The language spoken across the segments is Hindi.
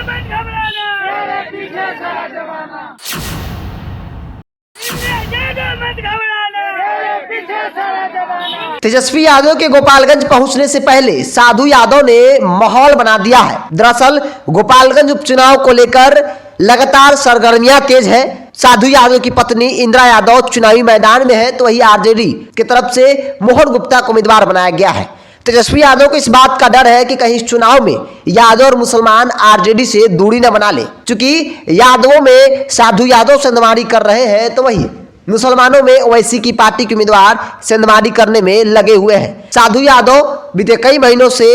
मत घबराना, तेरे पीछे सारा जमाना। मत घबराना, तेरे पीछे सारा जमाना। तेजस्वी यादव के गोपालगंज पहुंचने से पहले साधु यादव ने माहौल बना दिया है। दरअसल गोपालगंज उपचुनाव को लेकर लगातार सरगर्मियां तेज है। साधु यादव की पत्नी इंदिरा यादव चुनावी मैदान में है, तो वही आरजेडी की तरफ से मोहन गुप्ता को उम्मीदवार बनाया गया है। तेजस्वी यादव को इस बात का डर है कि कहीं इस चुनाव में यादव और मुसलमान आरजेडी से दूरी न बना ले। चूंकि यादवों में साधु यादव सेंधमारी कर रहे हैं, तो वही मुसलमानों में ओवैसी की पार्टी के उम्मीदवार सेंधमारी करने में लगे हुए हैं। साधु यादव बीते कई महीनों से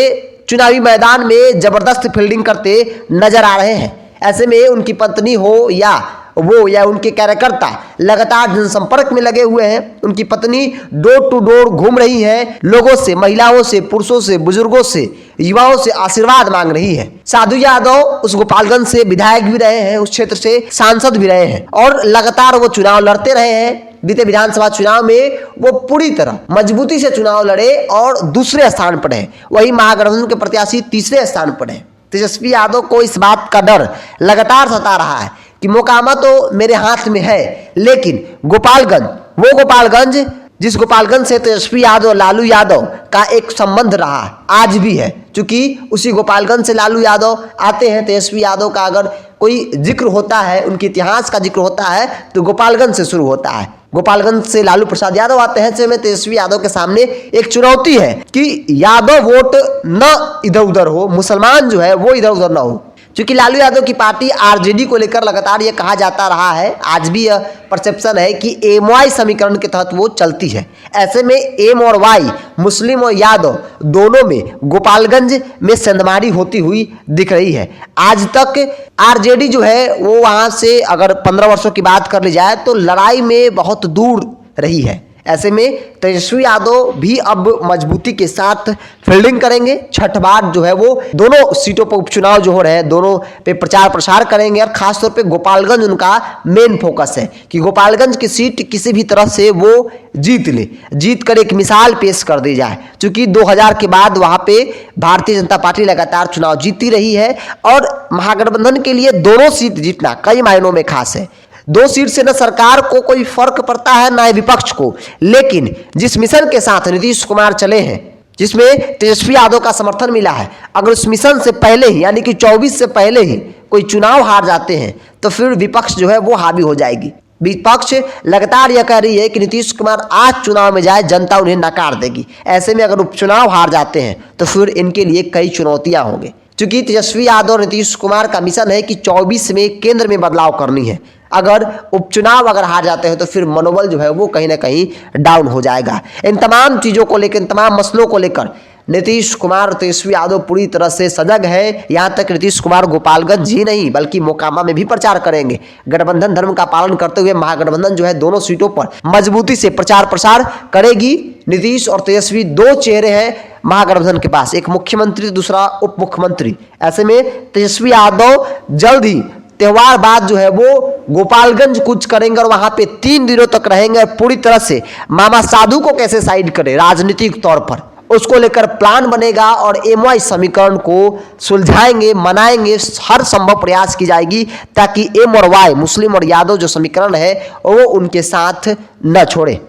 चुनावी मैदान में जबरदस्त फील्डिंग करते नजर आ रहे हैं। ऐसे में उनकी पत्नी हो या उनके कार्यकर्ता लगातार जनसंपर्क में लगे हुए हैं। उनकी पत्नी डोर टू डोर घूम रही है, लोगों से, महिलाओं से, पुरुषों से, बुजुर्गों से, युवाओं से आशीर्वाद मांग रही है। साधु यादव उस गोपालगंज से विधायक भी रहे हैं, उस क्षेत्र से सांसद भी रहे हैं और लगातार वो चुनाव लड़ते रहे हैं। बीते विधानसभा चुनाव में वो पूरी तरह मजबूती से चुनाव लड़े और दूसरे स्थान पर है। वही महागठबंधन के प्रत्याशी तीसरे स्थान पर है। तेजस्वी यादव को इस बात का डर लगातार सता रहा है कि मोकामा तो मेरे हाथ में है, लेकिन गोपालगंज जिस गोपालगंज से तेजस्वी यादव लालू यादव का एक संबंध रहा, आज भी है। क्योंकि उसी गोपालगंज से लालू यादव आते हैं। तेजस्वी यादव का अगर कोई जिक्र होता है, उनके इतिहास का जिक्र होता है, तो गोपालगंज से शुरू होता है। गोपालगंज से लालू प्रसाद यादव आते हैं। ऐसे में तेजस्वी यादव के सामने एक चुनौती है कि यादव वोट न इधर उधर हो, मुसलमान जो है वो इधर उधर ना हो। क्योंकि लालू यादव की पार्टी आरजेडी को लेकर लगातार ये कहा जाता रहा है, आज भी यह परसेप्शन है कि एम वाई समीकरण के तहत वो चलती है। ऐसे में एम और वाई, मुस्लिम और यादव दोनों में गोपालगंज में सेंधमारी होती हुई दिख रही है। आज तक आरजेडी जो है वो वहां से अगर 15 वर्षों की बात कर ली जाए तो लड़ाई में बहुत दूर रही है। ऐसे में तेजस्वी यादव भी अब मजबूती के साथ फील्डिंग करेंगे। छठ बार जो है वो दोनों सीटों पर उपचुनाव जो हो रहे हैं, दोनों पे प्रचार प्रसार करेंगे और खासतौर पे गोपालगंज उनका मेन फोकस है कि गोपालगंज की सीट किसी भी तरह से वो जीत कर एक मिसाल पेश कर दी जाए। क्योंकि 2000 के बाद वहां पे भारतीय जनता पार्टी लगातार चुनाव जीतती रही है और महागठबंधन के लिए दोनों सीट जीतना कई मायनों में खास है। 2 सीट से न सरकार को कोई फर्क पड़ता है न विपक्ष को, लेकिन जिस मिशन के साथ नीतीश कुमार चले हैं, जिसमें तेजस्वी यादव का समर्थन मिला है, अगर उस मिशन से पहले ही यानी कि 24 से पहले ही कोई चुनाव हार जाते हैं तो फिर विपक्ष जो है वो हावी हो जाएगी। विपक्ष लगातार यह कह रही है कि नीतीश कुमार आज चुनाव में जाए, जनता उन्हें नकार देगी। ऐसे में अगर उपचुनाव हार जाते हैं तो फिर इनके लिए कई चुनौतियां होंगी। क्योंकि तेजस्वी यादव और नीतीश कुमार का मिशन है कि 24 में केंद्र में बदलाव करनी है। अगर उपचुनाव हार जाते हैं तो फिर मनोबल जो है वो कहीं ना कहीं डाउन हो जाएगा। इन तमाम चीज़ों को लेकर, इन तमाम मसलों को लेकर नीतीश कुमार और तेजस्वी यादव पूरी तरह से सजग है। यहाँ तक नीतीश कुमार गोपालगंज ही नहीं बल्कि मोकामा में भी प्रचार करेंगे। गठबंधन धर्म का पालन करते हुए महागठबंधन जो है दोनों सीटों पर मजबूती से प्रचार प्रसार करेगी। नीतीश और तेजस्वी 2 चेहरे हैं महागठबंधन के पास, एक मुख्यमंत्री दूसरा उप मुख्यमंत्री। ऐसे में तेजस्वी यादव जल्द ही त्योहार बाद जो है वो गोपालगंज कूच करेंगे और वहां पे 3 दिनों तक रहेंगे और पूरी तरह से मामा साधु को कैसे साइड करें राजनीतिक तौर पर, उसको लेकर प्लान बनेगा और एमवाई समीकरण को सुलझाएंगे, मनाएंगे। हर संभव प्रयास की जाएगी ताकि एम और वाई, मुस्लिम और यादव जो समीकरण है वो उनके साथ न छोड़े।